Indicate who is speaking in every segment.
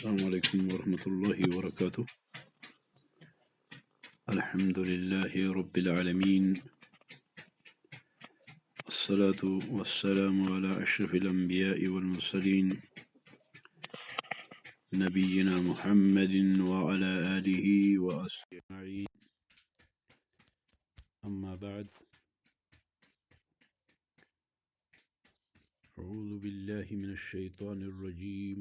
Speaker 1: السلام علیکم ورحمۃ اللہ وبرکاتہ۔ الحمد للہ رب العالمین، الصلاة والسلام علی اشرف الانبیاء والمرسلین، نبینا محمد وعلی آلہ وصحبہ اجمعین، اما بعد، اعوذ باللہ من الشیطان الرجیم،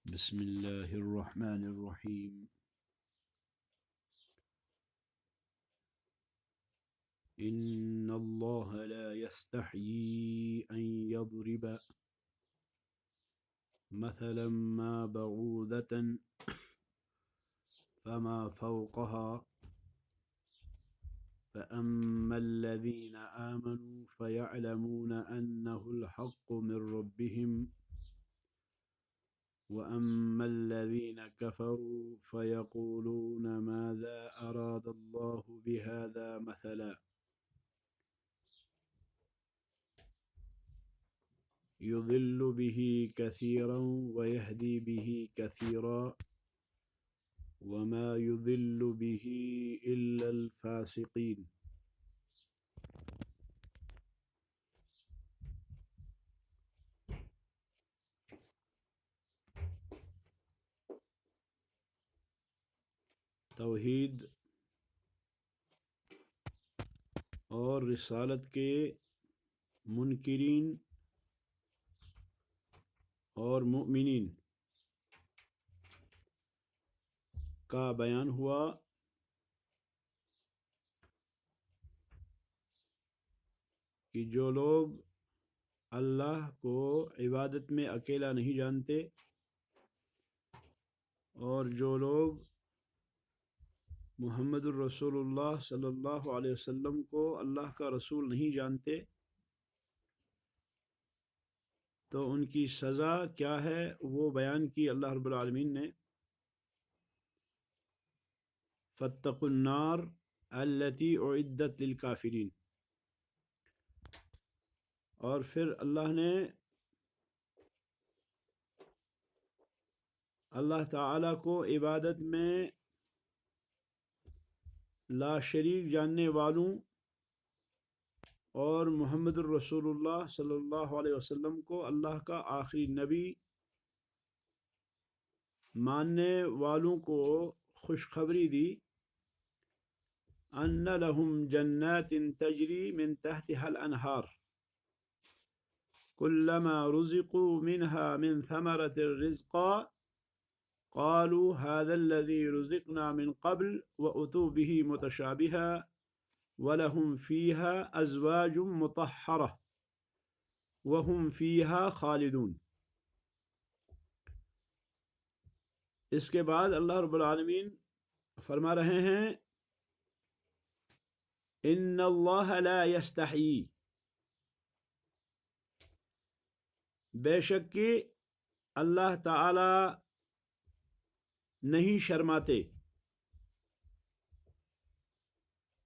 Speaker 1: بسم اللہ الرحمن الرحیم۔ ان اللہ لا يستحيي ان يضرب مثلا ما بعوضة فما فوقها فأما الذين آمنوا فيعلمون أنه الحق من ربهم وأما الذين كفروا فيقولون ماذا أراد الله بهذا مثلا يضل به كثيرا ويهدي به كثيرا وما يضل به إلا الفاسقين۔ توحید اور رسالت کے منکرین اور مؤمنین کا بیان ہوا کہ جو لوگ اللہ کو عبادت میں اکیلا نہیں جانتے اور جو لوگ محمد الرسول اللہ صلی اللہ علیہ وسلم کو اللہ کا رسول نہیں جانتے، تو ان کی سزا کیا ہے وہ بیان کی اللہ رب العالمین نے۔ فاتقوا النار التي اعدت للکافرین، اور پھر اللہ نے اللہ تعالی کو عبادت میں لا شریک جاننے والوں اور محمد الرسول اللہ صلی اللہ علیہ وسلم کو اللہ کا آخری نبی ماننے والوں کو خوشخبری دی، ان لهم جنات تجری من تحتها الانہار كلما رزقوا منها من ثمرة رزقا قالوا هذا الذي رزقنا من قبل وأتوا به متشابها وَلَهُمْ فِيهَا أَزْوَاجٌ مُطَهَّرَةٌ وَهُمْ فِيهَا خَالِدُونَ۔ اس کے بعد اللہ رب العالمین فرما رہے ہیں ان اللہ لا یستحیی، بے شک کہ اللہ تعالی نہیں شرماتے،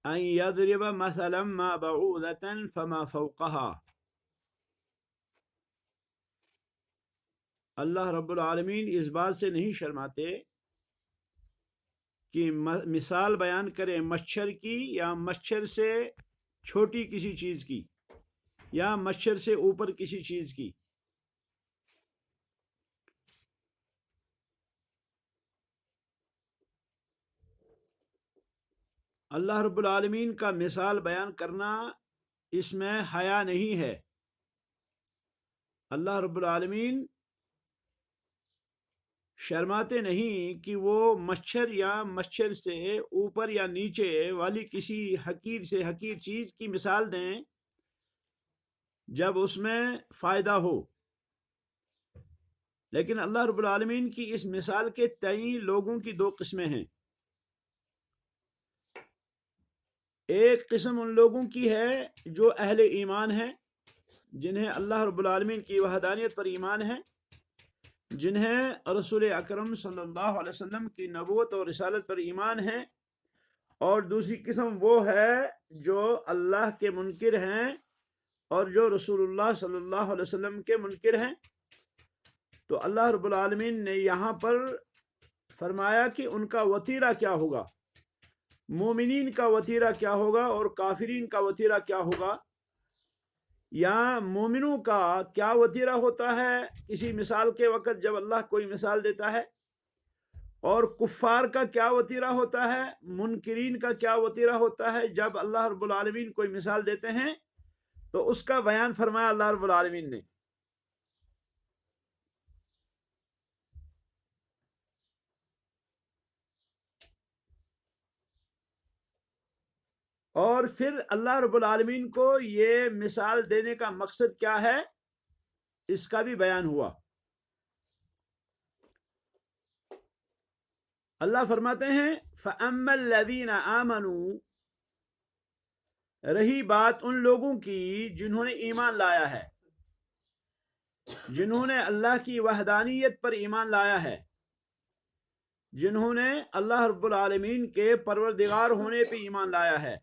Speaker 1: ان یضرب مثلا ما بعوضة فما فوقها، اللہ رب العالمین اس بات سے نہیں شرماتے کہ مثال بیان کرے مچھر کی یا مچھر سے چھوٹی کسی چیز کی یا مچھر سے اوپر کسی چیز کی۔ اللہ رب العالمین کا مثال بیان کرنا اس میں حیا نہیں ہے۔ اللہ رب العالمین شرماتے نہیں کہ وہ مچھر یا مچھر سے اوپر یا نیچے والی کسی حقیر سے حقیر چیز کی مثال دیں جب اس میں فائدہ ہو، لیکن اللہ رب العالمین کی اس مثال کے تئیں لوگوں کی دو قسمیں ہیں۔ ایک قسم ان لوگوں کی ہے جو اہل ایمان ہیں، جنہیں اللہ رب العالمین کی وحدانیت پر ایمان ہے، جنہیں رسول اکرم صلی اللہ علیہ وسلم کی نبوت اور رسالت پر ایمان ہے، اور دوسری قسم وہ ہے جو اللہ کے منکر ہیں اور جو رسول اللہ صلی اللہ علیہ وسلم کے منکر ہیں، تو اللہ رب العالمین نے یہاں پر فرمایا کہ ان کا وتیرہ کیا ہوگا، مومنین کا وتیرہ کیا ہوگا اور کافرین کا وتیرہ کیا ہوگا، یا مومنوں کا کیا وتیرہ ہوتا ہے کسی مثال کے وقت جب اللہ کوئی مثال دیتا ہے، اور کفار کا کیا وتیرہ ہوتا ہے، منکرین کا کیا وتیرہ ہوتا ہے جب اللہ رب العالمین کوئی مثال دیتے ہیں، تو اس کا بیان فرمایا اللہ رب العالمین نے۔ اور پھر اللہ رب العالمین کو یہ مثال دینے کا مقصد کیا ہے، اس کا بھی بیان ہوا۔ اللہ فرماتے ہیں فَأَمَّا الَّذِينَ آمَنُوا، رہی بات ان لوگوں کی جنہوں نے ایمان لایا ہے، جنہوں نے اللہ کی وحدانیت پر ایمان لایا ہے، جنہوں نے اللہ رب العالمین کے پروردگار ہونے پہ ایمان لایا ہے،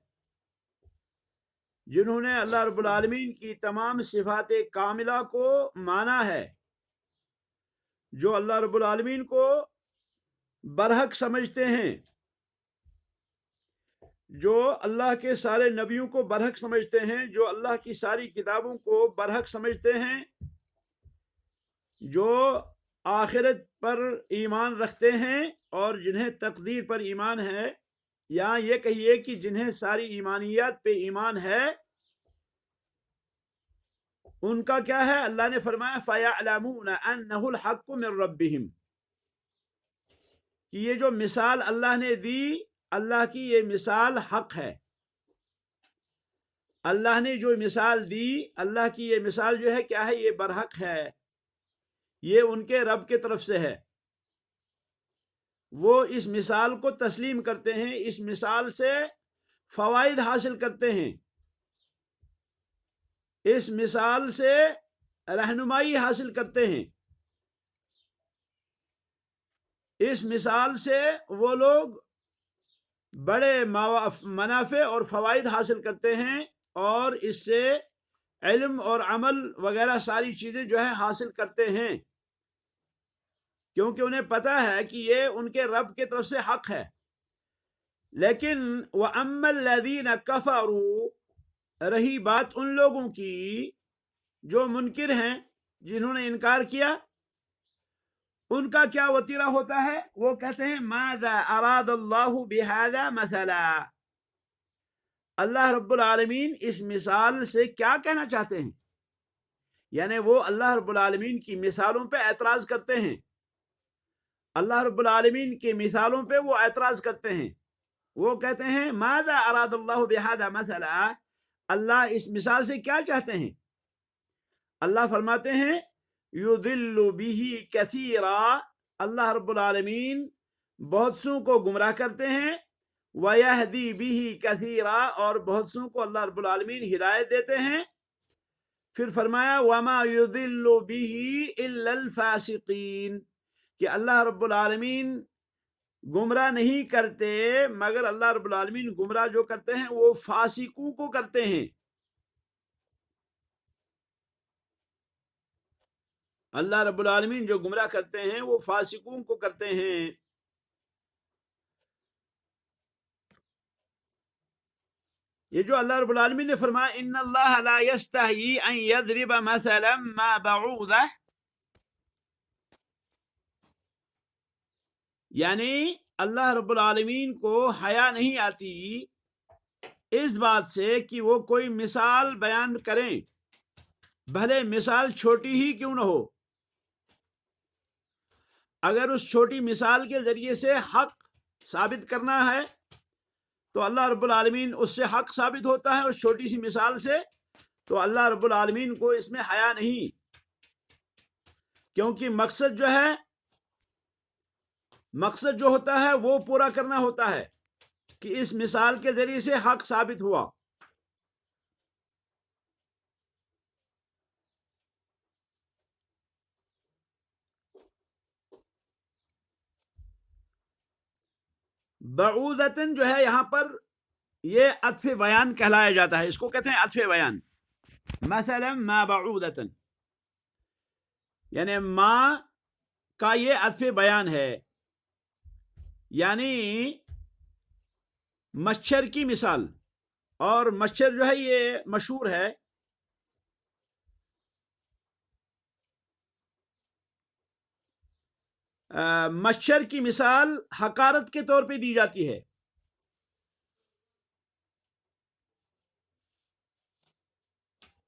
Speaker 1: جنہوں نے اللہ رب العالمین کی تمام صفات کاملہ کو مانا ہے، جو اللہ رب العالمین کو برحق سمجھتے ہیں، جو اللہ کے سارے نبیوں کو برحق سمجھتے ہیں، جو اللہ کی ساری کتابوں کو برحق سمجھتے ہیں، جو آخرت پر ایمان رکھتے ہیں اور جنہیں تقدیر پر ایمان ہے، یا یہ کہیے کہ جنہیں ساری ایمانیات پہ ایمان ہے، ان کا کیا ہے؟ اللہ نے فرمایا فَيَعْلَمُونَ أَنَّهُ الْحَقُّ مِن رَبِّهِمْ، کہ یہ جو مثال اللہ نے دی، اللہ کی یہ مثال حق ہے۔ اللہ نے جو مثال دی، اللہ کی یہ مثال جو ہے کیا ہے؟ یہ برحق ہے، یہ ان کے رب کے طرف سے ہے۔ وہ اس مثال کو تسلیم کرتے ہیں، اس مثال سے فوائد حاصل کرتے ہیں، اس مثال سے رہنمائی حاصل کرتے ہیں، اس مثال سے وہ لوگ بڑے منافع اور فوائد حاصل کرتے ہیں، اور اس سے علم اور عمل وغیرہ ساری چیزیں جو ہے حاصل کرتے ہیں، کیونکہ انہیں پتہ ہے کہ یہ ان کے رب کی طرف سے حق ہے۔ لیکن وَأَمَّا الَّذِينَ كَفَرُوا، رہی بات ان لوگوں کی جو منکر ہیں، جنہوں نے انکار کیا، ان کا کیا وتیرہ ہوتا ہے؟ وہ کہتے ہیں ماذا اراد اللہ بہذا مثلا، اللہ رب العالمین اس مثال سے کیا کہنا چاہتے ہیں؟ یعنی وہ اللہ رب العالمین کی مثالوں پہ اعتراض کرتے ہیں، اللہ رب العالمین کی مثالوں پہ وہ اعتراض کرتے ہیں، وہ کہتے ہیں ماذا اراد اللہ بہذا مثلا، اللہ اس مثال سے کیا چاہتے ہیں؟ اللہ فرماتے ہیں یضل بہ کثیرا، اللہ رب العالمین بہت سوں کو گمراہ کرتے ہیں، ویہدی بہ کثیرا، اور بہت سوں کو اللہ رب العالمین ہدایت دیتے ہیں۔ پھر فرمایا وما یضل بہ الا الفاسقین، کہ اللہ رب العالمین گمراہ نہیں کرتے مگر اللہ رب العالمین گمراہ جو کرتے ہیں وہ فاسقوں کو کرتے ہیں۔ اللہ رب العالمین جو گمراہ کرتے ہیں وہ فاسقوں کو کرتے ہیں۔ یہ جو اللہ رب العالمین نے فرمایا ان اللہ لا یستحیی ان یضرب مثلا ما بعوضہ، یعنی اللہ رب العالمین کو حیا نہیں آتی اس بات سے کہ وہ کوئی مثال بیان کریں، بھلے مثال چھوٹی ہی کیوں نہ ہو، اگر اس چھوٹی مثال کے ذریعے سے حق ثابت کرنا ہے تو اللہ رب العالمین اس سے حق ثابت ہوتا ہے، اس چھوٹی سی مثال سے، تو اللہ رب العالمین کو اس میں حیا نہیں، کیونکہ مقصد جو ہوتا ہے وہ پورا کرنا ہوتا ہے، کہ اس مثال کے ذریعے سے حق ثابت ہوا۔ بعوضتن جو ہے یہاں پر یہ عطف بیان کہلایا جاتا ہے، اس کو کہتے ہیں عطف بیان۔ مثلا ما بعوضتن، یعنی ما کا یہ عطف بیان ہے، یعنی مچھر کی مثال، اور مچھر جو ہے یہ مشہور ہے، مچھر کی مثال حقارت کے طور پہ دی جاتی ہے۔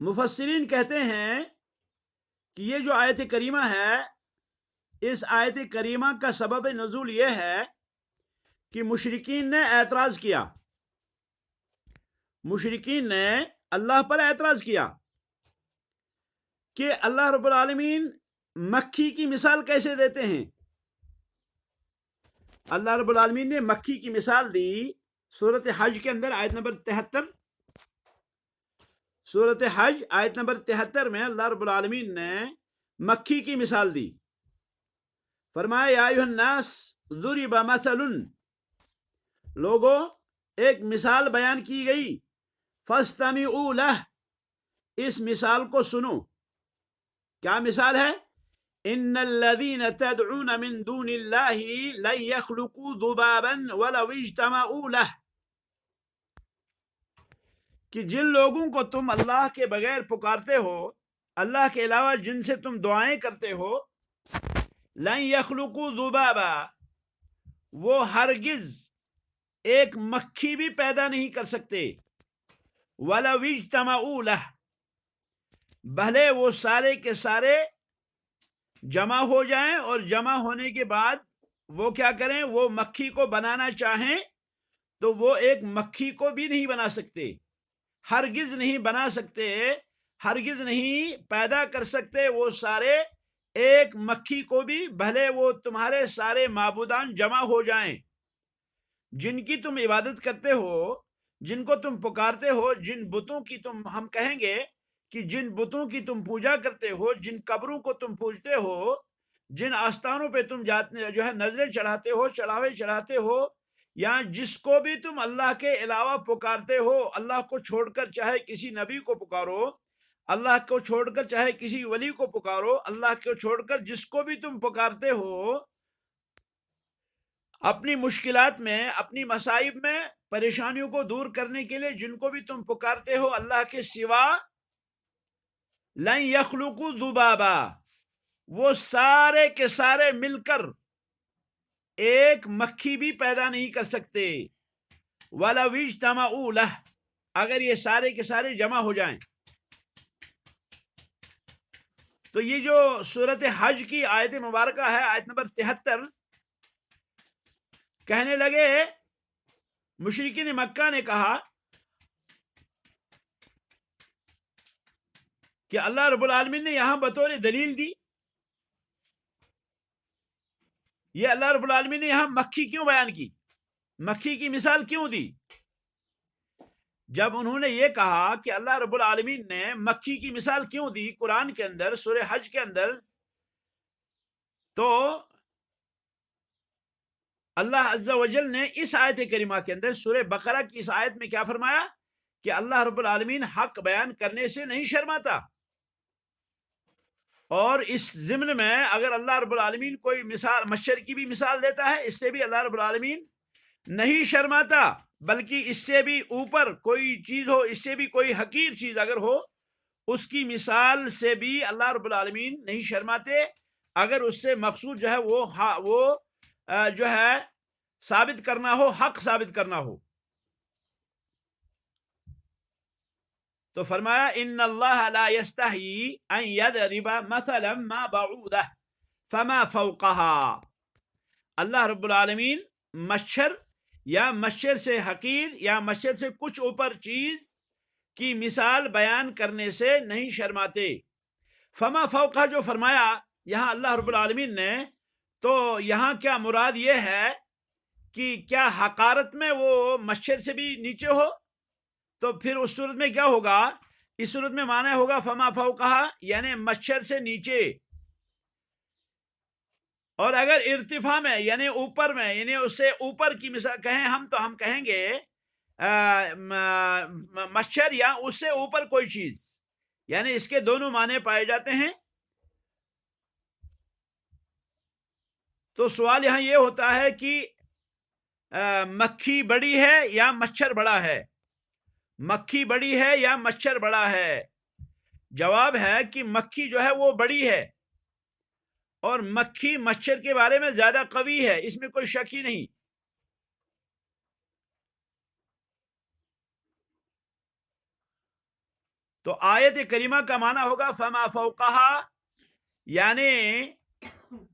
Speaker 1: مفسرین کہتے ہیں کہ یہ جو آیت کریمہ ہے، اس آیت کریمہ کا سبب نزول یہ ہے کہ مشرکین نے اعتراض کیا، مشرکین نے اللہ پر اعتراض کیا کہ اللہ رب العالمین مکھی کی مثال کیسے دیتے ہیں۔ اللہ رب العالمین نے مکھی کی مثال دی سورۃ حج کے اندر، آیت نمبر 73، سورۃ حج آیت نمبر 73 میں اللہ رب العالمین نے مکھی کی مثال دی، فرمایا یا ایھا الناس ضرب مثل، لوگوں ایک مثال بیان کی گئی، فاستمعوا لہ، اس مثال کو سنو۔ کیا مثال ہے؟ ان الذین تدعون من دون اللہ لن یخلقوا ذبابا ولو اجتمعوا لہ، کہ جن لوگوں کو تم اللہ کے بغیر پکارتے ہو، اللہ کے علاوہ جن سے تم دعائیں کرتے ہو، لن یخلقوا ذبابا، وہ ہرگز ایک مکھی بھی پیدا نہیں کر سکتے، ولو اجتمعوا لہ، بھلے وہ سارے کے سارے جمع ہو جائیں، اور جمع ہونے کے بعد وہ کیا کریں، وہ مکھی کو بنانا چاہیں تو وہ ایک مکھی کو بھی نہیں بنا سکتے، ہرگز نہیں بنا سکتے، ہرگز نہیں پیدا کر سکتے وہ سارے ایک مکھی کو بھی، بھلے وہ تمہارے سارے معبودان جمع ہو جائیں، جن کی تم عبادت کرتے ہو، جن کو تم پکارتے ہو، جن بتوں کی تم، ہم کہیں گے کہ جن بتوں کی تم پوجا کرتے ہو، جن قبروں کو تم پوجتے ہو، جن آستانوں پہ تم جاتے جو ہے نظریں چڑھاتے ہو، چڑھاوے چڑھاتے ہو، یا جس کو بھی تم اللہ کے علاوہ پکارتے ہو، اللہ کو چھوڑ کر چاہے کسی نبی کو پکارو، اللہ کو چھوڑ کر چاہے کسی ولی کو پکارو، اللہ کو چھوڑ کر جس کو بھی تم پکارتے ہو، اپنی مشکلات میں، اپنی مصائب میں، پریشانیوں کو دور کرنے کے لیے جن کو بھی تم پکارتے ہو اللہ کے سوا، لن یخلقوا ذبابا، وہ سارے کے سارے مل کر ایک مکھی بھی پیدا نہیں کر سکتے، ولو اجتمعوا لہ، اگر یہ سارے کے سارے جمع ہو جائیں۔ تو یہ جو سورۃ حج کی آیت مبارکہ ہے، آیت نمبر 73، کہنے لگے، مشرکین مکہ نے کہا کہ اللہ رب العالمین نے یہاں بطور دلیل دی، یہ اللہ رب العالمین نے یہاں مکھی کیوں بیان کی، مکھی کی مثال کیوں دی؟ جب انہوں نے یہ کہا کہ اللہ رب العالمین نے مکھی کی مثال کیوں دی قرآن کے اندر، سورہ حج کے اندر، تو اللہ عز و جل نے اس آیت کریمہ کے اندر، سورہ بقرہ کی اس آیت میں کیا فرمایا کہ اللہ رب العالمین حق بیان کرنے سے نہیں شرماتا، اور اس ضمن میں اگر اللہ رب العالمین کوئی مثال مچھر کی بھی مثال دیتا ہے، اس سے بھی اللہ رب العالمین نہیں شرماتا، بلکہ اس سے بھی اوپر کوئی چیز ہو، اس سے بھی کوئی حقیر چیز اگر ہو، اس کی مثال سے بھی اللہ رب العالمین نہیں شرماتے، اگر اس سے مقصود جو ہے وہ جو ہے ثابت کرنا ہو، حق ثابت کرنا ہو۔ تو فرمایا ان اللہ لا یستحیی ان یضرب مثلا ما بعودہ فما فوقها، اللہ رب العالمین مچھر یا مچھر سے حقیر یا مچھر سے کچھ اوپر چیز کی مثال بیان کرنے سے نہیں شرماتے۔ فما فوقہ جو فرمایا یہاں اللہ رب العالمین نے، تو یہاں کیا مراد یہ ہے کہ کیا حقارت میں وہ مچھر سے بھی نیچے ہو؟ تو پھر اس صورت میں کیا ہوگا؟ اس صورت میں معنی ہوگا فما فوقہ یعنی مچھر سے نیچے، اور اگر ارتفاع میں یعنی اوپر میں، یعنی اس سے اوپر کی مثال کہیں ہم، تو ہم کہیں گے مچھر یا اس سے اوپر کوئی چیز، یعنی اس کے دونوں معنی پائے جاتے ہیں۔ تو سوال یہاں یہ ہوتا ہے کہ مکھی بڑی ہے یا مچھر بڑا ہے؟ مکھی بڑی ہے یا مچھر بڑا ہے؟ جواب ہے کہ مکھی جو ہے وہ بڑی ہے، اور مکھی مچھر کے بارے میں زیادہ قوی ہے، اس میں کوئی شک ہی نہیں۔ تو آیت کریمہ کا معنی ہوگا فما فوقہا، یعنی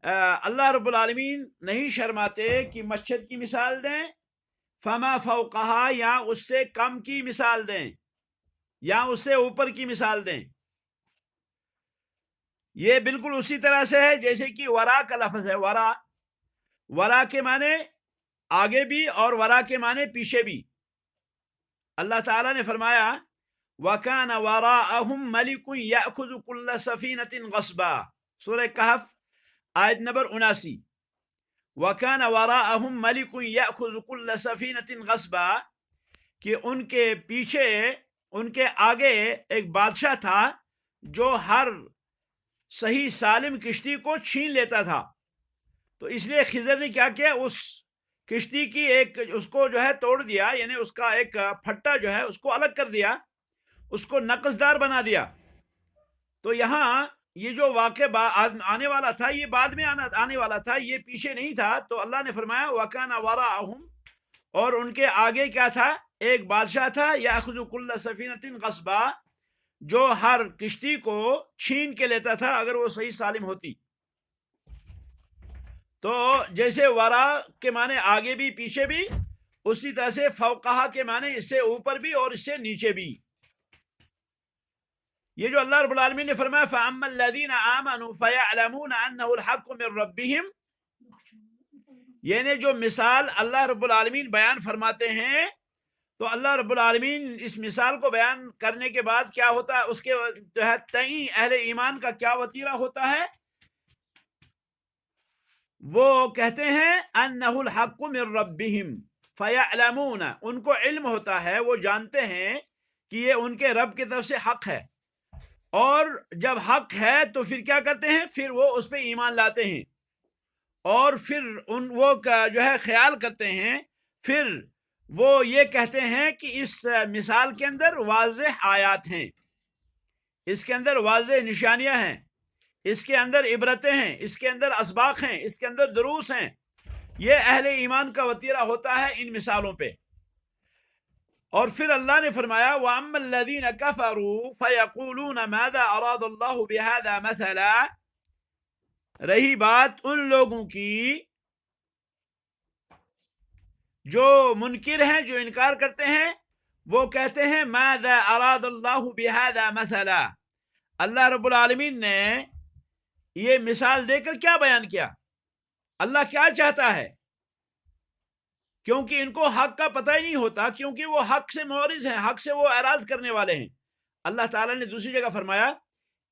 Speaker 1: اللہ رب العالمین نہیں شرماتے کہ مچھر کی مثال دیں، فما فوقہا یا اس سے کم کی مثال دیں یا اس سے اوپر کی مثال دیں۔ یہ بالکل اسی طرح سے ہے جیسے کہ ورا کا لفظ ہے۔ ورا کے معنی آگے بھی اور ورا کے معنی پیچھے بھی۔ اللہ تعالیٰ نے فرمایا وَكَانَ وَرَاءَهُمْ مَلِكٌ يَأْخُذُ كُلَّ سَفِينَةٍ غَصْبًا، سورہ کہف آیت نمبر 79۔ وَكَانَ وَرَاءَهُمْ مَلِكٌ يَأْخُذُ كُلَّ سَفِينَةٍ غَصْبًا، کہ ان کے پیچھے، ان کے آگے ایک بادشاہ تھا جو ہر صحیح سالم کشتی کو چھین لیتا تھا۔ تو اس لیے خضر نے کیا کیا، اس کشتی کی اس کو جو ہے توڑ دیا، یعنی اس کا ایک پھٹا جو ہے اس کو الگ کر دیا، اس کو نقصدار بنا دیا۔ تو یہاں یہ جو واقع آنے والا تھا یہ بعد میں آنے والا تھا، یہ پیچھے نہیں تھا۔ تو اللہ نے فرمایا وَكَانَ وَرَاءَهُمْ، اور ان کے آگے کیا تھا، ایک بادشاہ تھا، يَأْخُذُ كُلَّ سَفِينَةٍ غَصْبًا، جو ہر کشتی کو چھین کے لیتا تھا اگر وہ صحیح سالم ہوتی۔ تو جیسے ورا کے معنی آگے بھی پیچھے بھی، اسی طرح سے فوقہا کے معنی اس سے اوپر بھی اور اس سے نیچے بھی۔ یہ جو اللہ رب العالمین نے فرمایا فَأَمَّا الَّذِينَ آمَنُوا فَيَعْلَمُونَ أَنَّهُ الْحَقُّ مِنْ رَبِّهِمْ، یعنی جو مثال اللہ رب العالمین بیان فرماتے ہیں، تو اللہ رب العالمین اس مثال کو بیان کرنے کے بعد کیا ہوتا ہے، اس کے تئیں اہل ایمان کا کیا وتیرہ ہوتا ہے، وہ کہتے ہیں انہ الحق من ربہم فیعلمون، ان کو علم ہوتا ہے، وہ جانتے ہیں کہ یہ ان کے رب کی طرف سے حق ہے، اور جب حق ہے تو پھر کیا کرتے ہیں، پھر وہ اس پہ ایمان لاتے ہیں، اور پھر وہ جو ہے خیال کرتے ہیں، پھر وہ یہ کہتے ہیں کہ اس مثال کے اندر واضح آیات ہیں، اس کے اندر واضح نشانیاں ہیں، اس کے اندر عبرتیں ہیں، اس کے اندر اسباق ہیں، اس کے اندر دروس ہیں۔ یہ اہل ایمان کا وتیرہ ہوتا ہے ان مثالوں پہ۔ اور پھر اللہ نے فرمایا وَأَمَّا الَّذِينَ كَفَرُوا فَيَقُولُونَ مَاذَا أَرَادَ اللَّهُ بِهَذَا مَثَلًا، رہی بات ان لوگوں کی جو منکر ہیں، جو انکار کرتے ہیں، وہ کہتے ہیں ماذا اراد اللہ بہذا مثلا، اللہ رب العالمین نے یہ مثال دے کر کیا بیان کیا، اللہ کیا چاہتا ہے، کیونکہ ان کو حق کا پتہ ہی نہیں ہوتا، کیونکہ وہ حق سے معرض ہیں، حق سے وہ اعراض کرنے والے ہیں۔ اللہ تعالیٰ نے دوسری جگہ فرمایا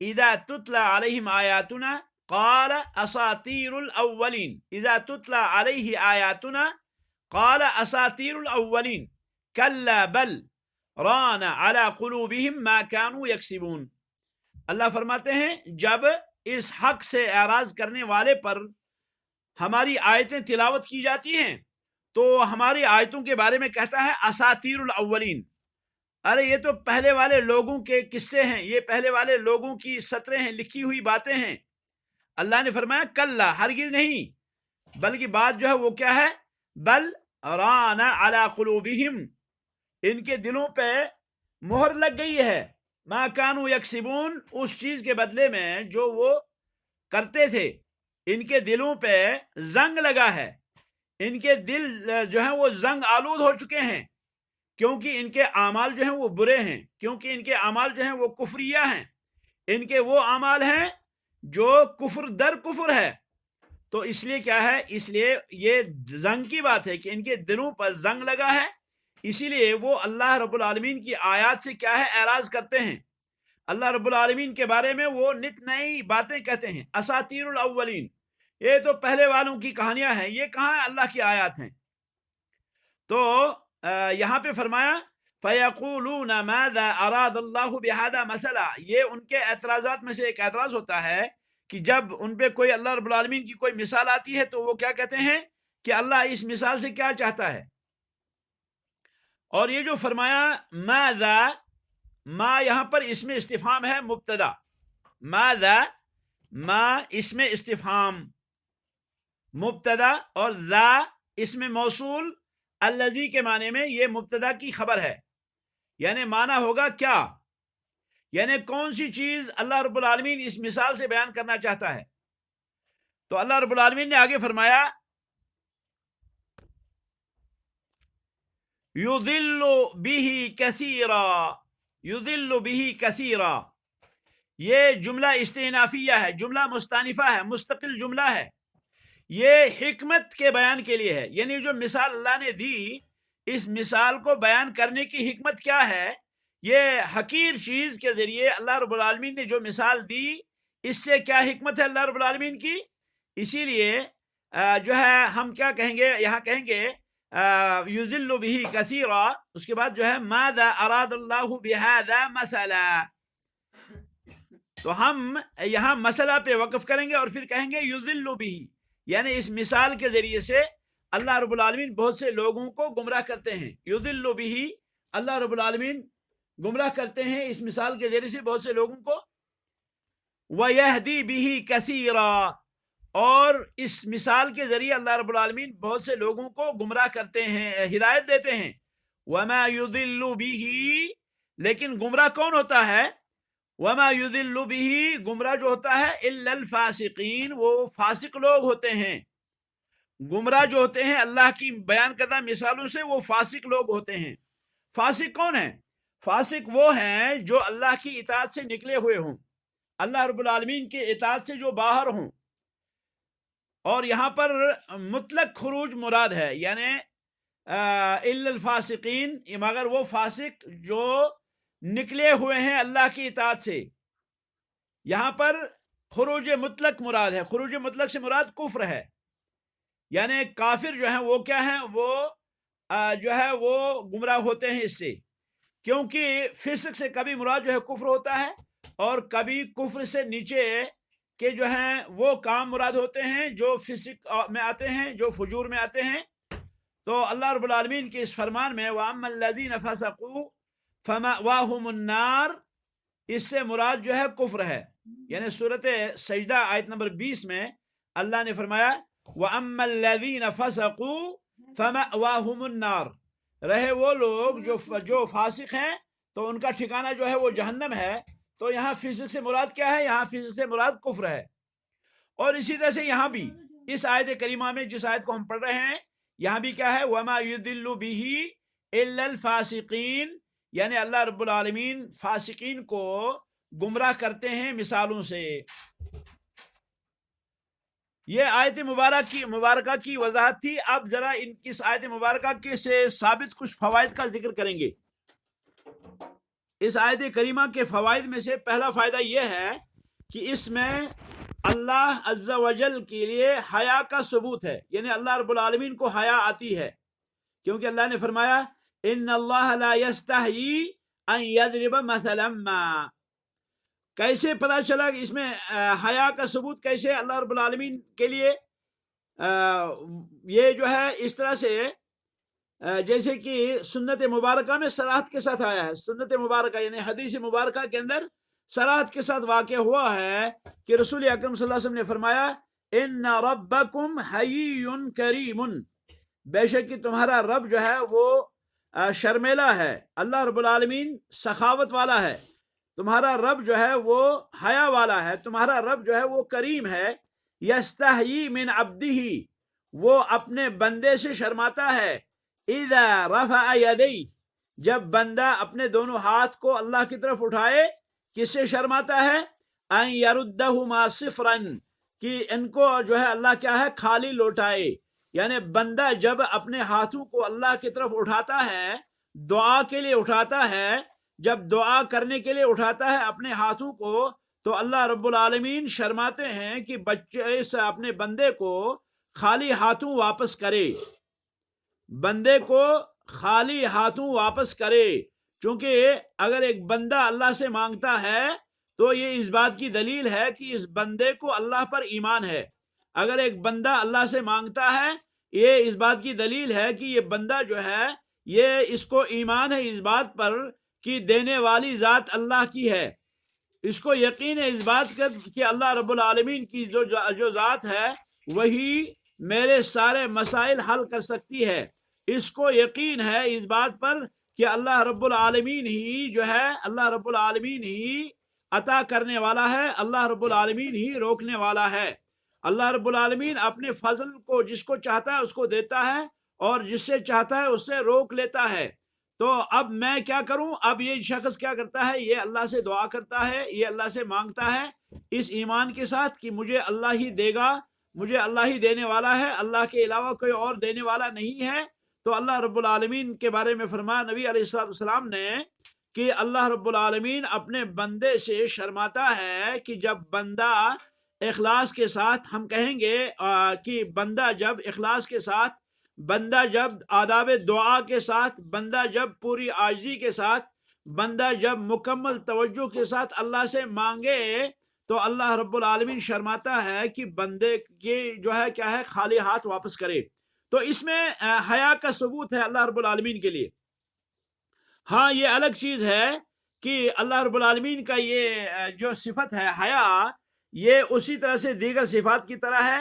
Speaker 1: اذا تتلى علیہم آیاتنا قال اساطیر الاولین، اذا تتلى علیہ آیاتنا قال اساطیر الاولین کلا بل ران علی قلوبہم ما كانوا یکسبون۔ اللہ فرماتے ہیں جب اس حق سے اعراض کرنے والے پر ہماری آیتیں تلاوت کی جاتی ہیں تو ہماری آیتوں کے بارے میں کہتا ہے اساطیر الاولین، ارے یہ تو پہلے والے لوگوں کے قصے ہیں، یہ پہلے والے لوگوں کی سطریں ہیں، لکھی ہوئی باتیں ہیں۔ اللہ نے فرمایا کلا، ہرگز نہیں، بلکہ بات جو ہے وہ کیا ہے، بل ران علی قلوبہم، ان کے دلوں پہ مہر لگ گئی ہے، ما کانوا یکسبون، اس چیز کے بدلے میں جو وہ کرتے تھے، ان کے دلوں پہ زنگ لگا ہے، ان کے دل جو ہیں وہ زنگ آلود ہو چکے ہیں، کیونکہ ان کے اعمال جو ہیں وہ برے ہیں، کیونکہ ان کے اعمال جو ہیں وہ کفریہ ہیں، ان کے وہ اعمال ہیں جو کفر در کفر ہے۔ تو اس لیے کیا ہے، اس لیے یہ زنگ کی بات ہے کہ ان کے دلوں پر زنگ لگا ہے، اسی لیے وہ اللہ رب العالمین کی آیات سے کیا ہے، اعراض کرتے ہیں، اللہ رب العالمین کے بارے میں وہ نت نئی باتیں کہتے ہیں، اساطیر الاولین، یہ تو پہلے والوں کی کہانیاں ہیں، یہ کہاں ہے اللہ کی آیات ہیں۔ تو یہاں پہ فرمایا فَيَقُولُونَ مَاذَا أَرَادَ اللَّهُ بِهَذَا مَثَلًا، یہ ان کے اعتراضات میں سے ایک اعتراض ہوتا ہے کہ جب ان پہ کوئی اللہ رب العالمین کی کوئی مثال آتی ہے تو وہ کیا کہتے ہیں کہ اللہ اس مثال سے کیا چاہتا ہے. اور یہ جو فرمایا ماذا، ما یہاں پر اسم استفہام ہے مبتدا، ماذا ما اسم استفہام مبتدا، اور ذا اسم موصول الذی کے معنی میں یہ مبتدا کی خبر ہے، یعنی معنی ہوگا کیا، یعنی کون سی چیز اللہ رب العالمین اس مثال سے بیان کرنا چاہتا ہے. تو اللہ رب العالمین نے آگے فرمایا یضل بہ کثیرا، یضل بہ کثیرا، یہ جملہ استئنافیہ ہے، جملہ مستانفہ ہے، مستقل جملہ ہے. یہ حکمت کے بیان کے لیے ہے، یعنی جو مثال اللہ نے دی اس مثال کو بیان کرنے کی حکمت کیا ہے. یہ حقیر چیز کے ذریعے اللہ رب العالمین نے جو مثال دی اس سے کیا حکمت ہے اللہ رب العالمین کی. اسی لیے جو ہے ہم کیا کہیں گے، یہاں کہیں گے یذل بہ کثیرا، اس کے بعد جو ہے ماذا اراد اللہ بہذا مثلا، تو ہم یہاں مسئلہ پہ وقف کریں گے اور پھر کہیں گے یذل بہ، یعنی اس مثال کے ذریعے سے اللہ رب العالمین بہت سے لوگوں کو گمراہ کرتے ہیں. یضل بہ، اللہ رب العالمین گمراہ کرتے ہیں اس مثال کے ذریعے سے بہت سے لوگوں کو. وَيَهْدِي بِهِ كَثِيرًا، اور اس مثال کے ذریعے اللہ رب العالمین بہت سے لوگوں کو گمراہ کرتے ہیں، ہدایت دیتے ہیں. وَمَا يُضِلُّ بِهِ، لیکن گمراہ کون ہوتا ہے؟ وَمَا يُضِلُّ بِهِ، گمراہ جو ہوتا ہے إِلَّا الْفَاسِقِينَ، وہ فاسق لوگ ہوتے ہیں. گمراہ جو ہوتے ہیں اللہ کی بیان کردہ مثالوں سے وہ فاسق لوگ ہوتے ہیں. فاسق کون ہیں؟ فاسق وہ ہیں جو اللہ کی اطاعت سے نکلے ہوئے ہوں، اللہ رب العالمین کے اطاعت سے جو باہر ہوں. اور یہاں پر مطلق خروج مراد ہے، یعنی الا الفاسقین، مگر وہ فاسق جو نکلے ہوئے ہیں اللہ کی اطاعت سے. یہاں پر خروج مطلق مراد ہے، خروج مطلق سے مراد کفر ہے، یعنی کافر جو ہیں وہ کیا ہیں، وہ جو ہے وہ گمراہ ہوتے ہیں اس سے، کیونکہ فسق سے کبھی مراد جو ہے کفر ہوتا ہے اور کبھی کفر سے نیچے کے جو ہیں وہ کام مراد ہوتے ہیں جو فسق میں آتے ہیں، جو فجور میں آتے ہیں. تو اللہ رب العالمین کے اس فرمان میں وَأَمَّا الَّذِينَ فَسَقُوا فَمَأْوَاهُمُ النَّارُ، اس سے مراد جو ہے کفر ہے. یعنی سورۃ سجدہ آیت نمبر 20 میں اللہ نے فرمایا وَأَمَّا الَّذِينَ فَسَقُوا فَمَأْوَاهُمُ النَّارُ، رہے وہ لوگ جو فاسق ہیں تو ان کا ٹھکانہ جو ہے وہ جہنم ہے. تو یہاں فسق سے مراد کیا ہے؟ یہاں فسق سے مراد کفر ہے. اور اسی طرح سے یہاں بھی اس آیت کریمہ میں جس آیت کو ہم پڑھ رہے ہیں یہاں بھی کیا ہے، وَمَا يُضِلُّ بِهِ إِلَّا الْفَاسِقِينَ، یعنی اللہ رب العالمین فاسقین کو گمراہ کرتے ہیں مثالوں سے. یہ آیت مبارکہ کی وضاحت تھی. اب ذرا اس آیت مبارکہ کے سے ثابت کچھ فوائد کا ذکر کریں گے. اس آیت کریمہ کے فوائد میں سے پہلا فائدہ یہ ہے کہ اس میں اللہ عز و جل کے لیے حیا کا ثبوت ہے، یعنی اللہ رب العالمین کو حیا آتی ہے، کیونکہ اللہ نے فرمایا ان اللہ لا یستحیی ان یضرب مثلا ما. کیسے پتہ چلا کہ اس میں حیا کا ثبوت کیسے اللہ رب العالمین کے لیے؟ یہ جو ہے اس طرح سے جیسے کہ سنت مبارکہ میں صراحت کے ساتھ آیا ہے. سنت مبارکہ یعنی حدیث مبارکہ کے اندر صراحت کے ساتھ واقع ہوا ہے کہ رسول اکرم صلی اللہ علیہ وسلم نے فرمایا ان ربکم حیی کریم، بے شک کہ تمہارا رب جو ہے وہ شرمیلا ہے، اللہ رب العالمین سخاوت والا ہے. تمہارا رب جو ہے وہ حیا والا ہے، تمہارا رب جو ہے وہ کریم ہے. یستحیی من عبدہ، وہ اپنے بندے سے شرماتا ہے. اذا رفع یدیہ، جب بندہ اپنے دونوں ہاتھ کو اللہ کی طرف اٹھائے، کس سے شرماتا ہے؟ ان یردہما صفرا، کہ ان کو جو ہے اللہ کیا ہے خالی لوٹائے. یعنی بندہ جب اپنے ہاتھوں کو اللہ کی طرف اٹھاتا ہے، دعا کے لیے اٹھاتا ہے، جب دعا کرنے کے لیے اٹھاتا ہے اپنے ہاتھوں کو، تو اللہ رب العالمین شرماتے ہیں کہ بچے سے اپنے بندے کو خالی ہاتھوں واپس کرے، بندے کو خالی ہاتھوں واپس کرے. چونکہ اگر ایک بندہ اللہ سے مانگتا ہے تو یہ اس بات کی دلیل ہے کہ اس بندے کو اللہ پر ایمان ہے. اگر ایک بندہ اللہ سے مانگتا ہے، یہ اس بات کی دلیل ہے کہ یہ بندہ جو ہے یہ اس کو ایمان ہے اس بات پر کہ دینے والی ذات اللہ کی ہے. اس کو یقین ہے اس بات کا کہ اللہ رب العالمین کی جو ذات ہے وہی میرے سارے مسائل حل کر سکتی ہے. اس کو یقین ہے اس بات پر کہ اللہ رب العالمین ہی جو ہے، اللہ رب العالمین ہی عطا کرنے والا ہے، اللہ رب العالمین ہی روکنے والا ہے. اللہ رب العالمین اپنے فضل کو جس کو چاہتا ہے اس کو دیتا ہے، اور جس سے چاہتا ہے اس سے روک لیتا ہے. تو اب میں کیا کروں؟ اب یہ شخص کیا کرتا ہے؟ یہ اللہ سے دعا کرتا ہے، یہ اللہ سے مانگتا ہے اس ایمان کے ساتھ کہ مجھے اللہ ہی دے گا، مجھے اللہ ہی دینے والا ہے، اللہ کے علاوہ کوئی اور دینے والا نہیں ہے. تو اللہ رب العالمین کے بارے میں فرمایا نبی علیہ السلام نے کہ اللہ رب العالمین اپنے بندے سے شرماتا ہے کہ جب بندہ اخلاص کے ساتھ، ہم کہیں گے کہ بندہ جب اخلاص کے ساتھ، بندہ جب آداب دعا کے ساتھ، بندہ جب پوری عاجزی کے ساتھ، بندہ جب مکمل توجہ کے ساتھ اللہ سے مانگے تو اللہ رب العالمین شرماتا ہے کہ بندے کی جو ہے کیا ہے، خالی ہاتھ واپس کرے. تو اس میں حیا کا ثبوت ہے اللہ رب العالمین کے لیے. ہاں یہ الگ چیز ہے کہ اللہ رب العالمین کا یہ جو صفت ہے حیا، یہ اسی طرح سے دیگر صفات کی طرح ہے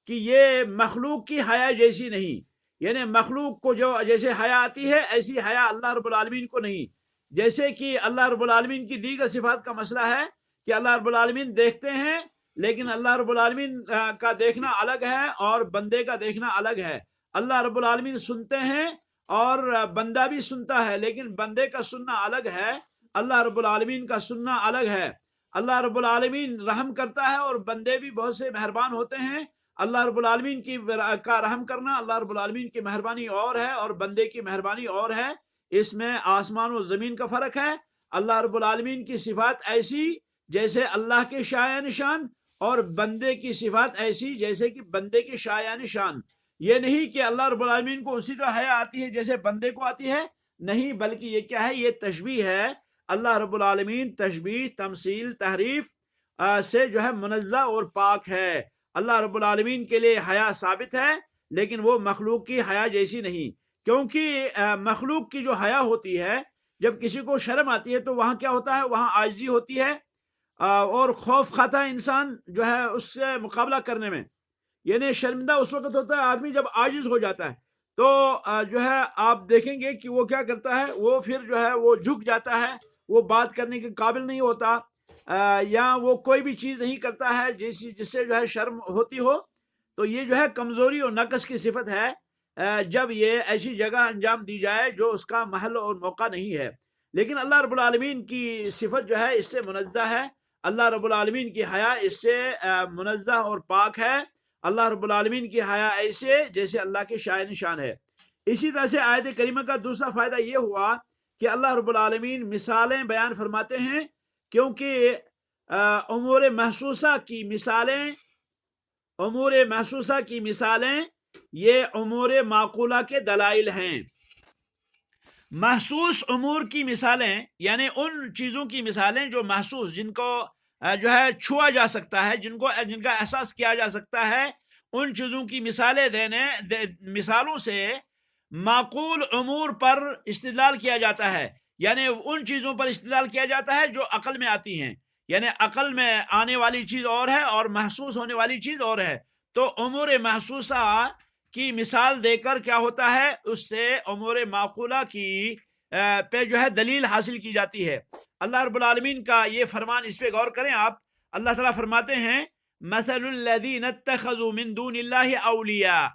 Speaker 1: کہ یہ مخلوق کی حیا جیسی نہیں. یعنی مخلوق کو جو جیسے حیا آتی ہے ایسی حیا اللہ رب العالمین کو نہیں. جیسے کہ اللہ رب العالمین کی دیگر صفات کا مسئلہ ہے کہ اللہ رب العالمین دیکھتے ہیں، لیکن اللہ رب العالمین کا دیکھنا الگ ہے اور بندے کا دیکھنا الگ ہے. اللہ رب العالمین سنتے ہیں اور بندہ بھی سنتا ہے، لیکن بندے کا سننا الگ ہے، اللہ رب العالمین کا سننا الگ ہے. اللہ رب العالمین رحم کرتا ہے اور بندے بھی بہت سے مہربان ہوتے ہیں. اللہ رب العالمین کا رحم کرنا، اللہ رب العالمین کی مہربانی اور ہے اور بندے کی مہربانی اور ہے. اس میں آسمان و زمین کا فرق ہے. اللہ رب العالمین کی صفات ایسی جیسے اللہ کے شایان نشان، اور بندے کی صفات ایسی جیسے کہ بندے کے شایان نشان. یہ نہیں کہ اللہ رب العالمین کو اسی طرح حیا آتی ہے جیسے بندے کو آتی ہے، نہیں، بلکہ یہ کیا ہے؟ یہ تشبیہ ہے. اللہ رب العالمین تشبیہ، تمثیل، تحریف سے جو ہے منزہ اور پاک ہے. اللہ رب العالمین کے لیے حیا ثابت ہے، لیکن وہ مخلوق کی حیا جیسی نہیں. کیونکہ مخلوق کی جو حیا ہوتی ہے، جب کسی کو شرم آتی ہے تو وہاں کیا ہوتا ہے؟ وہاں عاجزی ہوتی ہے اور خوف کھاتا ہے انسان جو ہے اس سے مقابلہ کرنے میں. یعنی شرمندہ اس وقت ہوتا ہے آدمی جب عاجز ہو جاتا ہے. تو جو ہے آپ دیکھیں گے کہ وہ کیا کرتا ہے، وہ پھر جو ہے وہ جھک جاتا ہے، وہ بات کرنے کے قابل نہیں ہوتا، یا وہ کوئی بھی چیز نہیں کرتا ہے جس سے جو ہے شرم ہوتی ہو. تو یہ جو ہے کمزوری اور نقص کی صفت ہے جب یہ ایسی جگہ انجام دی جائے جو اس کا محل اور موقع نہیں ہے. لیکن اللہ رب العالمین کی صفت جو ہے اس سے منزہ ہے. اللہ رب العالمین کی حیا اس سے منزہ اور پاک ہے. اللہ رب العالمین کی حیا ایسے جیسے اللہ کے شایان نشان ہے. اسی طرح سے آیت کریمہ کا دوسرا فائدہ یہ ہوا کہ اللہ رب العالمین مثالیں بیان فرماتے ہیں، کیونکہ امور محسوسہ کی مثالیں یہ امور معقولہ کے دلائل ہیں. محسوس امور کی مثالیں یعنی ان چیزوں کی مثالیں جو محسوس، جن کو جو ہے چھوا جا سکتا ہے، جن کا احساس کیا جا سکتا ہے، ان چیزوں کی مثالوں سے معقول امور پر استدلال کیا جاتا ہے. یعنی ان چیزوں پر استدلال کیا جاتا ہے جو عقل میں آتی ہیں. یعنی عقل میں آنے والی چیز اور ہے اور محسوس ہونے والی چیز اور ہے. تو امور محسوسہ کی مثال دے کر کیا ہوتا ہے؟ اس سے امور معقولہ کی پہ جو ہے دلیل حاصل کی جاتی ہے. اللہ رب العالمین کا یہ فرمان، اس پہ غور کریں آپ. اللہ تعالیٰ فرماتے ہیں مثل الذین اتخذوا من دون اللہ اولیاء،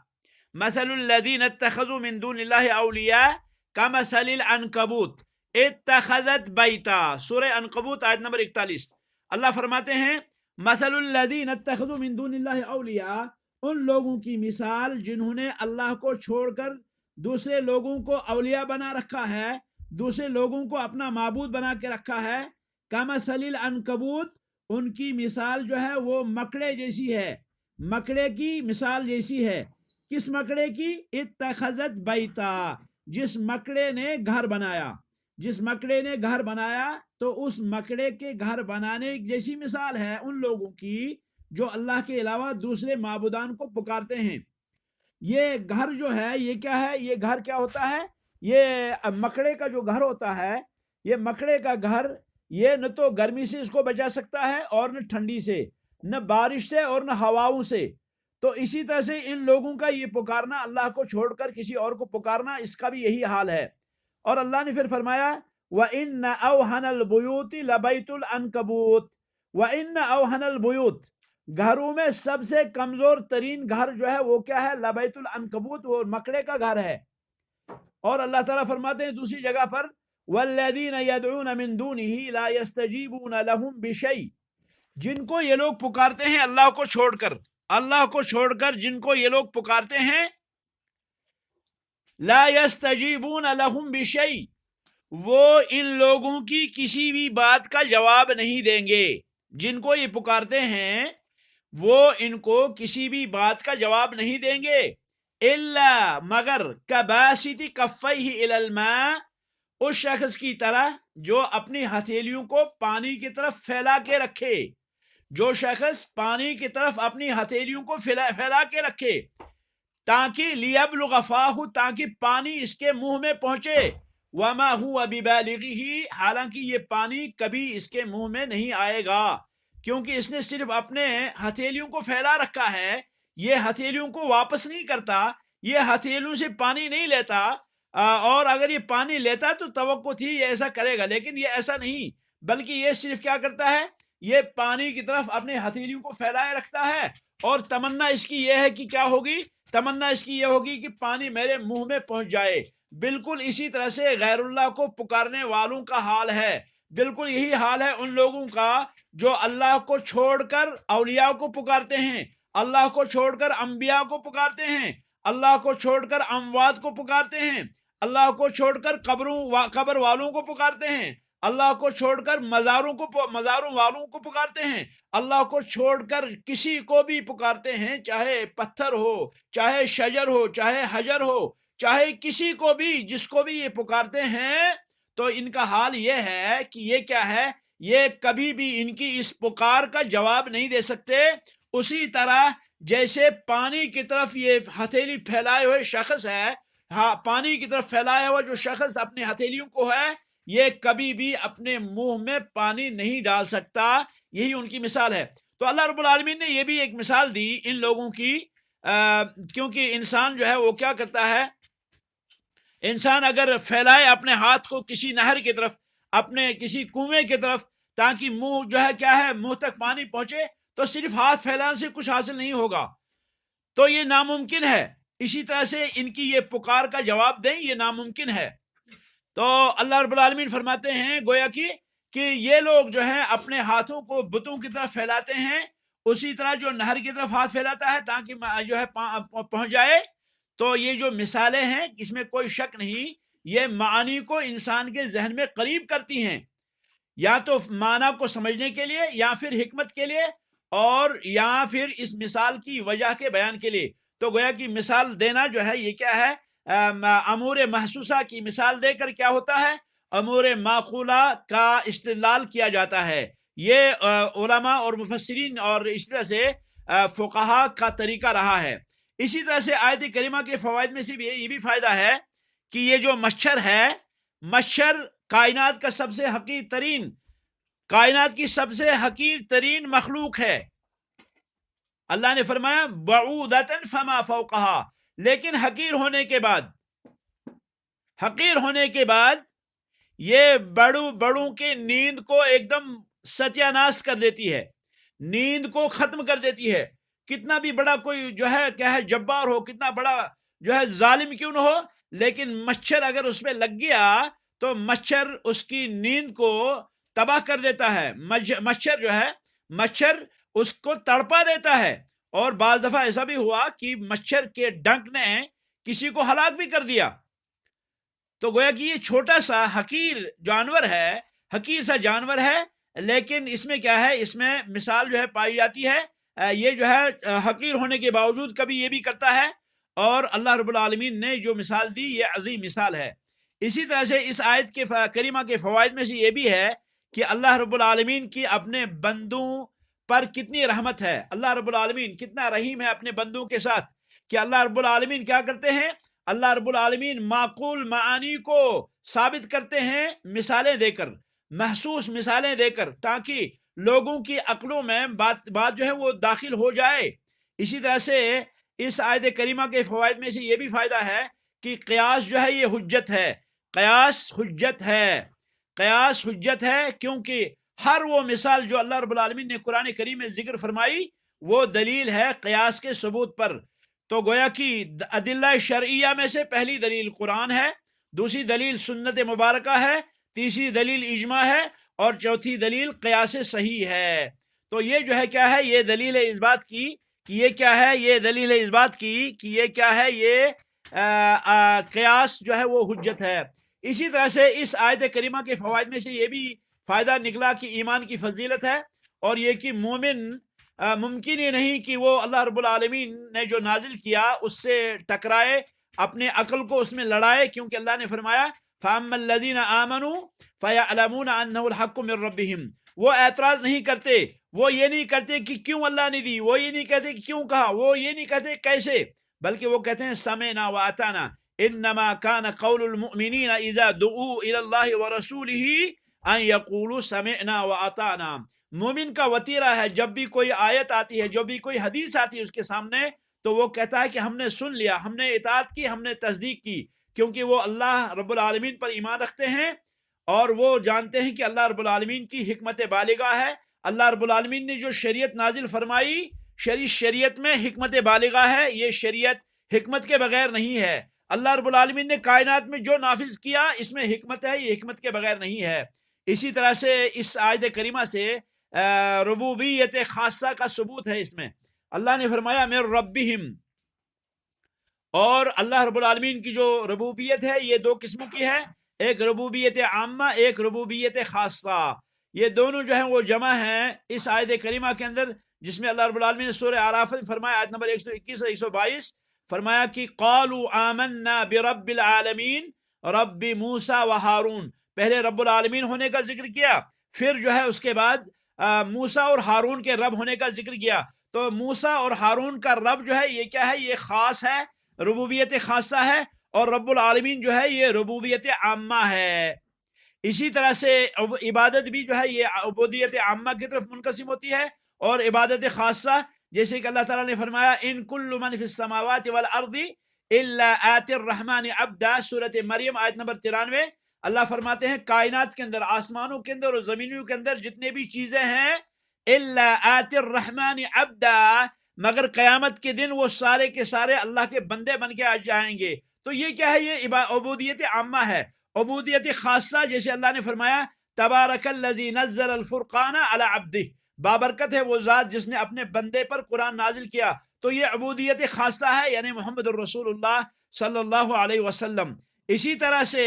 Speaker 1: مثل الذین اتخذوا من دون اللہ اولیاء کمثل العنکبوت اتخذت بیتا. سورہ عنکبوت آیت نمبر 41. اللہ فرماتے ہیں مثل الذین اتخذوا من دون اللہ اولیاء، ان لوگوں کی مثال جنہوں نے اللہ کو چھوڑ کر دوسرے لوگوں کو اولیاء بنا رکھا ہے، دوسرے لوگوں کو اپنا معبود بنا کے رکھا ہے. کمثل العنکبوت، ان کی مثال جو ہے وہ مکڑے جیسی ہے، مکڑے کی مثال جیسی ہے. کس مکڑے کی؟ اتخذت بیتا، جس مکڑے نے گھر بنایا، جس مکڑے نے گھر بنایا تو اس مکڑے کے گھر بنانے جیسی مثال ہے ان لوگوں کی جو اللہ کے علاوہ دوسرے معبودان کو پکارتے ہیں۔ یہ گھر جو ہے یہ کیا ہے؟ یہ گھر کیا ہوتا ہے؟ یہ مکڑے کا جو گھر ہوتا ہے، یہ مکڑے کا گھر یہ نہ تو گرمی سے اس کو بچا سکتا ہے اور نہ ٹھنڈی سے، نہ بارش سے اور نہ ہواؤں سے۔ تو اسی طرح سے ان لوگوں کا یہ پکارنا، اللہ کو چھوڑ کر کسی اور کو پکارنا، اس کا بھی یہی حال ہے۔ اور اللہ نے پھر فرمایا وَإِنَّ أَوْهَنَ الْبُيُوتِ لَبَيْتُ الْعَنْكَبُوتِ وَإِنَّ أَوْهَنَ الْبُيُوتِ، گھروں میں سب سے کمزور ترین گھر جو ہے وہ کیا ہے؟ لبیت العنکبوت، وہ مکڑے کا گھر ہے۔ اور اللہ تعالیٰ فرماتے ہیں دوسری جگہ پر وَالَّذِينَ يَدْعُونَ مِن دُونِهِ لَا يَسْتَجِيبُونَ لَهُم بِشَيْءٍ، جن کو یہ لوگ پکارتے ہیں اللہ کو چھوڑ کر، اللہ کو چھوڑ کر جن کو یہ لوگ پکارتے ہیں، لا يستجیبون لهم بشیء، وہ ان لوگوں کی کسی بھی بات کا جواب نہیں دیں گے۔ جن کو یہ پکارتے ہیں وہ ان کو کسی بھی بات کا جواب نہیں دیں گے، الا مگر کباسط کفیہ الی الماء، اس شخص کی طرح جو اپنی ہتھیلیوں کو پانی کی طرف پھیلا کے رکھے، جو شخص پانی کی طرف اپنی ہتھیلیوں کو پھیلا کے رکھے تاکہ لیبلغ فاہ، تاکہ پانی اس کے منہ میں پہنچے، وما هو ببالغہ، حالانکہ یہ پانی کبھی اس کے منہ میں نہیں آئے گا، کیونکہ اس نے صرف اپنے ہتھیلیوں کو پھیلا رکھا ہے، یہ ہتھیلیوں کو واپس نہیں کرتا، یہ ہتھیلیوں سے پانی نہیں لیتا، اور اگر یہ پانی لیتا تو توقع تھی یہ ایسا کرے گا، لیکن یہ ایسا نہیں، بلکہ یہ صرف کیا کرتا ہے؟ یہ پانی کی طرف اپنے ہتھیلیوں کو پھیلائے رکھتا ہے، اور تمنا اس کی یہ ہے کہ کیا ہوگی؟ تمنا اس کی یہ ہوگی کہ پانی میرے منہ میں پہنچ جائے۔ بالکل اسی طرح سے غیر اللہ کو پکارنے والوں کا حال ہے، بالکل یہی حال ہے ان لوگوں کا جو اللہ کو چھوڑ کر اولیاء کو پکارتے ہیں، اللہ کو چھوڑ کر انبیاء کو پکارتے ہیں، اللہ کو چھوڑ کر اموات کو پکارتے ہیں، اللہ کو چھوڑ کر قبر والوں کو پکارتے ہیں، اللہ کو چھوڑ کر مزاروں والوں کو پکارتے ہیں، اللہ کو چھوڑ کر کسی کو بھی پکارتے ہیں، چاہے پتھر ہو، چاہے شجر ہو، چاہے حجر ہو، چاہے کسی کو بھی، جس کو بھی یہ پکارتے ہیں، تو ان کا حال یہ ہے کہ یہ کیا ہے؟ یہ کبھی بھی ان کی اس پکار کا جواب نہیں دے سکتے۔ اسی طرح جیسے پانی کی طرف یہ ہتھیلی پھیلائے ہوئے شخص ہے، پانی کی طرف پھیلایا ہوا جو شخص اپنے ہتھیلیوں کو ہے، یہ کبھی بھی اپنے منہ میں پانی نہیں ڈال سکتا، یہی ان کی مثال ہے۔ تو اللہ رب العالمین نے یہ بھی ایک مثال دی ان لوگوں کی، کیونکہ انسان جو ہے وہ کیا کرتا ہے؟ انسان اگر پھیلائے اپنے ہاتھ کو کسی نہر کی طرف، اپنے کسی کنویں کی طرف، تاکہ منہ جو ہے کیا ہے؟ منہ تک پانی پہنچے، تو صرف ہاتھ پھیلانے سے کچھ حاصل نہیں ہوگا، تو یہ ناممکن ہے۔ اسی طرح سے ان کی یہ پکار کا جواب دیں، یہ ناممکن ہے۔ تو اللہ رب العالمین فرماتے ہیں گویا کہ یہ لوگ جو ہیں اپنے ہاتھوں کو بتوں کی طرف پھیلاتے ہیں، اسی طرح جو نہر کی طرف ہاتھ پھیلاتا ہے تاکہ جو ہے پہنچ جائے۔ تو یہ جو مثالیں ہیں اس میں کوئی شک نہیں، یہ معانی کو انسان کے ذہن میں قریب کرتی ہیں، یا تو معنی کو سمجھنے کے لیے، یا پھر حکمت کے لیے، اور یا پھر اس مثال کی وجہ کے بیان کے لیے۔ تو گویا کہ مثال دینا جو ہے یہ کیا ہے؟ امور محسوسہ کی مثال دے کر کیا ہوتا ہے؟ امور معقولہ کا استدلال کیا جاتا ہے۔ یہ علماء اور مفسرین اور اس طرح سے فقہاء کا طریقہ رہا ہے۔ اسی طرح سے آیت کریمہ کے فوائد میں سے بھی یہ بھی فائدہ ہے کہ یہ جو مچھر ہے، مچھر کائنات کا سب سے حقیر ترین، کائنات کی سب سے حقیر ترین مخلوق ہے۔ اللہ نے فرمایا بعودۃ فما فوقہا، لیکن حقیر ہونے کے بعد یہ بڑوں کے نیند کو ایک دم ستیہ ناش کر دیتی ہے، نیند کو ختم کر دیتی ہے۔ کتنا بھی بڑا کوئی جو ہے کیا ہے جبار ہو، کتنا بڑا جو ہے ظالم کیوں نہ ہو، لیکن مچھر اگر اس پہ لگ گیا تو مچھر اس کی نیند کو تباہ کر دیتا ہے۔ مچھر جو ہے، مچھر اس کو تڑپا دیتا ہے، اور بعض دفعہ ایسا بھی ہوا کہ مچھر کے ڈنک نے کسی کو ہلاک بھی کر دیا۔ تو گویا کہ یہ چھوٹا سا حقیر جانور ہے، حقیر سا جانور ہے، لیکن اس میں کیا ہے؟ اس میں مثال جو ہے پائی جاتی ہے، یہ جو ہے حقیر ہونے کے باوجود کبھی یہ بھی کرتا ہے، اور اللہ رب العالمین نے جو مثال دی یہ عظیم مثال ہے۔ اسی طرح سے اس آیت کے کریمہ کے فوائد میں سے یہ بھی ہے کہ اللہ رب العالمین کی اپنے بندوں پر کتنی رحمت ہے، اللہ رب العالمین کتنا رحیم ہے اپنے بندوں کے ساتھ، کہ اللہ رب العالمین کیا کرتے ہیں، اللہ رب العالمین معقول معانی کو ثابت کرتے ہیں مثالیں دے کر، محسوس مثالیں دے کر، تاکہ لوگوں کی عقلوں میں بات جو ہے وہ داخل ہو جائے۔ اسی طرح سے اس آیت کریمہ کے فوائد میں سے یہ بھی فائدہ ہے کہ قیاس جو ہے یہ حجت ہے، قیاس حجت ہے، قیاس حجت ہے، کیونکہ ہر وہ مثال جو اللہ رب العالمین نے قرآن کریم میں ذکر فرمائی وہ دلیل ہے قیاس کے ثبوت پر۔ تو گویا کہ ادلہ شرعیہ میں سے پہلی دلیل قرآن ہے، دوسری دلیل سنت مبارکہ ہے، تیسری دلیل اجماع ہے، اور چوتھی دلیل قیاس صحیح ہے۔ تو یہ جو ہے کیا ہے، یہ دلیل اس بات کی کہ یہ کیا ہے، یہ دلیل اس بات کی کہ یہ کیا ہے، یہ قیاس جو ہے وہ حجت ہے۔ اسی طرح سے اس آیت کریمہ کے فوائد میں سے یہ بھی فائدہ نکلا کہ ایمان کی فضیلت ہے، اور یہ کہ مومن ممکن ہی نہیں کہ وہ اللہ رب العالمین نے جو نازل کیا اس سے ٹکرائے، اپنے عقل کو اس میں لڑائے، کیونکہ اللہ نے فرمایا فَأَمَّا الَّذِينَ آمَنُوا فَيَعْلَمُونَ أَنَّهُ الْحَقُّ مِنْ رَبِّهِمْ، وہ اعتراض نہیں کرتے، وہ یہ نہیں کرتے کہ کیوں اللہ نے دی، وہ یہ نہیں کہتے کہ کیوں کہا، وہ یہ نہیں کہتے کیسے، بلکہ وہ کہتے ہیں سمعنا وَأَطَعْنَا إِنَّمَا كَانَ قَوْلُ الْمُؤْمِنِينَ إِذَا دُعُوا إِلَى اللَّهِ وَرَسُولِهِ أَن يَقُولُوا سَمِعْنَا وَأَطَعْنَا۔ مومن کا وطیرہ ہے، جب بھی کوئی آیت آتی ہے، جب بھی کوئی حدیث آتی ہے اس کے سامنے، تو وہ کہتا ہے کہ ہم نے سن لیا، ہم نے اطاعت کی، ہم نے تصدیق کی، کیونکہ وہ اللہ رب العالمین پر ایمان رکھتے ہیں، اور وہ جانتے ہیں کہ اللہ رب العالمین کی حکمت بالغہ ہے۔ اللہ رب العالمین نے جو شریعت نازل فرمائی، شریعت میں حکمت بالغہ ہے، یہ شریعت حکمت کے بغیر نہیں ہے۔ اللہ رب العالمین نے کائنات میں جو نافذ کیا اس میں حکمت ہے، یہ حکمت کے بغیر نہیں ہے۔ اسی طرح سے اس آیت کریمہ سے ربوبیت خاصہ کا ثبوت ہے۔ اس میں اللہ نے فرمایا من ربہم، اور اللہ رب العالمین کی جو ربوبیت ہے یہ دو قسموں کی ہے، ایک ربوبیت عامہ، ایک ربوبیت خاصہ۔ یہ دونوں جو ہیں وہ جمع ہیں اس آیت کریمہ کے اندر، جس میں اللہ رب العالمین نے سورہ اعراف میں فرمایا، آیت نمبر 121 اور 122 فرمایا کہ قالوا آمنا برب العالمین رب موسیٰ و ہارون۔ پہلے رب العالمین ہونے کا ذکر کیا، پھر جو ہے اس کے بعد موسیٰ اور ہارون کے رب ہونے کا ذکر کیا۔ تو موسیٰ اور ہارون کا رب جو ہے یہ کیا ہے، یہ خاص ہے، ربوبیت خاصہ ہے، اور رب العالمین جو ہے یہ ربوبیت عامہ ہے۔ اسی طرح سے عبادت بھی جو ہے یہ عبودیت عامہ کی طرف منقسم ہوتی ہے، اور عبادت خاصہ جیسے کہ اللہ تعالیٰ نے فرمایا ان کل من فی السماوات والارض الا آتی الرحمن عبدا، سورۃ مریم آیت نمبر 93۔ اللہ فرماتے ہیں کائنات کے اندر، آسمانوں کے اندر اور زمینوں کے اندر جتنے بھی چیزیں ہیں، الا آتی الرحمن عبدا، مگر قیامت کے دن وہ سارے کے سارے اللہ کے بندے بن کے آ جائیں گے۔ تو یہ کیا ہے، یہ عبودیت عامہ ہے۔ عبودیت خاصہ جیسے اللہ نے فرمایا تبارک الذی نزل الفرقان علی عبدہ، بابرکت ہے وہ ذات جس نے اپنے بندے پر قرآن نازل کیا۔ تو یہ عبودیت خاصہ ہے، یعنی محمد الرسول اللہ صلی اللہ علیہ وسلم۔ اسی طرح سے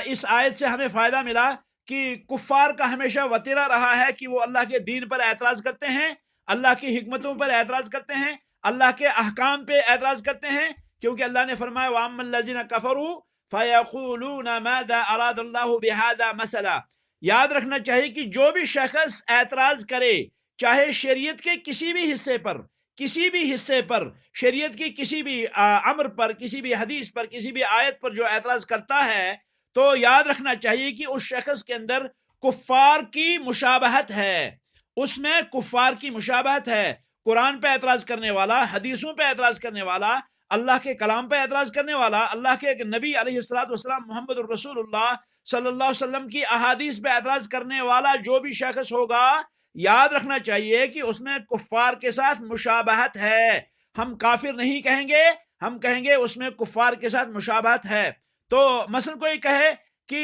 Speaker 1: اس آیت سے ہمیں فائدہ ملا کہ کفار کا ہمیشہ وتیرہ رہا ہے کہ وہ اللہ کے دین پر اعتراض کرتے ہیں، اللہ کی حکمتوں پر اعتراض کرتے ہیں، اللہ کے احکام پہ اعتراض کرتے ہیں، کیونکہ اللہ نے فرمایا وَأَمَّا الَّذِينَ كَفَرُوا فَيَقُولُونَ مَاذَا أَرَادَ اللَّهُ بِهَذَا مَثَلًا۔ یاد رکھنا چاہیے کہ جو بھی شخص اعتراض کرے، چاہے شریعت کے کسی بھی حصے پر، کسی بھی حصے پر، شریعت کی کسی بھی امر پر، کسی بھی حدیث پر، کسی بھی آیت پر جو اعتراض کرتا ہے، تو یاد رکھنا چاہیے کہ اس شخص کے اندر کفار کی مشابہت ہے، اس میں کفار کی مشابہت ہے۔ قرآن پہ اعتراض کرنے والا، حدیثوں پہ اعتراض کرنے والا، اللہ کے کلام پہ اعتراض کرنے والا، اللہ کے ایک نبی علیہ السلام محمد الرسول اللہ صلی اللہ علیہ وسلم کی احادیث پہ اعتراض کرنے والا جو بھی شخص ہوگا، یاد رکھنا چاہیے کہ اس میں کفار کے ساتھ مشابہت ہے۔ ہم کافر نہیں کہیں گے، ہم کہیں گے اس میں کفار کے ساتھ مشابہت ہے۔ تو مثلا کوئی کہے کہ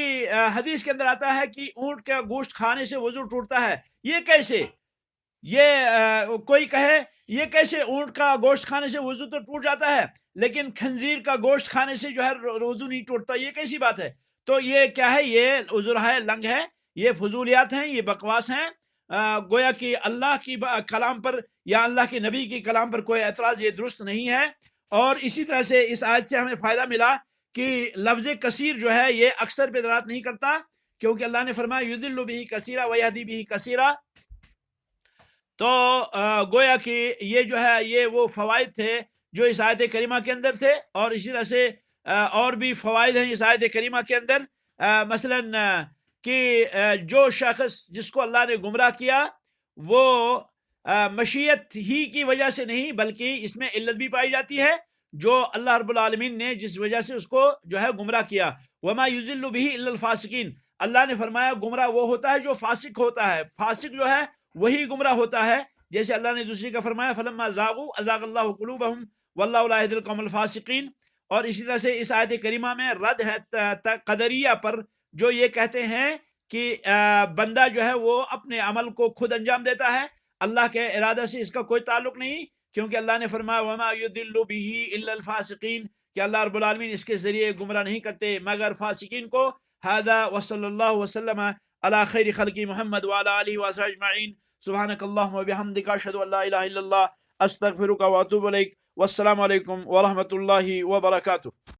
Speaker 1: حدیث کے اندر آتا ہے کہ اونٹ کا گوشت کھانے سے وضو ٹوٹتا ہے، یہ کیسے؟ یہ کوئی کہے یہ کیسے اونٹ کا گوشت کھانے سے وضو تو ٹوٹ جاتا ہے، لیکن خنزیر کا گوشت کھانے سے جو ہے وضو نہیں ٹوٹتا، یہ کیسی بات ہے؟ تو یہ کیا ہے، یہ عذر ہے، لنگ ہے، یہ فضولیات ہیں، یہ بکواس ہیں۔ گویا کہ اللہ کی کلام پر یا اللہ کے نبی کی کلام پر کوئی اعتراض یہ درست نہیں ہے۔ اور اسی طرح سے اس آیت سے ہمیں فائدہ ملا کہ لفظ کثیر جو ہے یہ اکثر پہ دلالت نہیں کرتا، کیونکہ اللہ نے فرمایا یضل بہ کثیرا ویہدی بہ کثیرا، تو گویا کہ یہ جو ہے یہ وہ فوائد تھے جو اس آیت کریمہ کے اندر تھے، اور اسی طرح سے اور بھی فوائد ہیں اس آیت کریمہ کے اندر، مثلاً کہ جو شخص جس کو اللہ نے گمراہ کیا وہ مشیت ہی کی وجہ سے نہیں، بلکہ اس میں علت بھی پائی جاتی ہے جو اللہ رب العالمین نے جس وجہ سے اس کو جو ہے گمراہ کیا۔ وما یضل بہ الا الفاسقین، اللہ نے فرمایا گمراہ وہ ہوتا ہے جو فاسق ہوتا ہے، فاسق جو ہے وہی گمراہ ہوتا ہے، جیسے اللہ نے دوسری کا فرمایا فلما زاغوا ازاغ اللہ قلوبہم واللہ لا یہدی القوم الفاسقین۔ اور اسی طرح سے اس آیت کریمہ میں رد ہے قدریہ پر جو یہ کہتے ہیں کہ بندہ جو ہے وہ اپنے عمل کو خود انجام دیتا ہے، اللہ کے ارادہ سے اس کا کوئی تعلق نہیں، کیونکہ اللہ نے فرمایا وما یضل بہ الا الفاسقین، کہ اللہ رب العالمین اس کے ذریعے گمراہ نہیں کرتے مگر فاسقین کو۔ ھذا وصلی اللہ وسلم علی خیر خلق محمد وعلی آلہ وصحبہ اجمعین، سبحانک اللہم وبحمدک، اشہد ان لا الہ الا اللہ، استغفرک واتوب الیک، والسلام علیکم ورحمۃ اللہ وبرکاتہ۔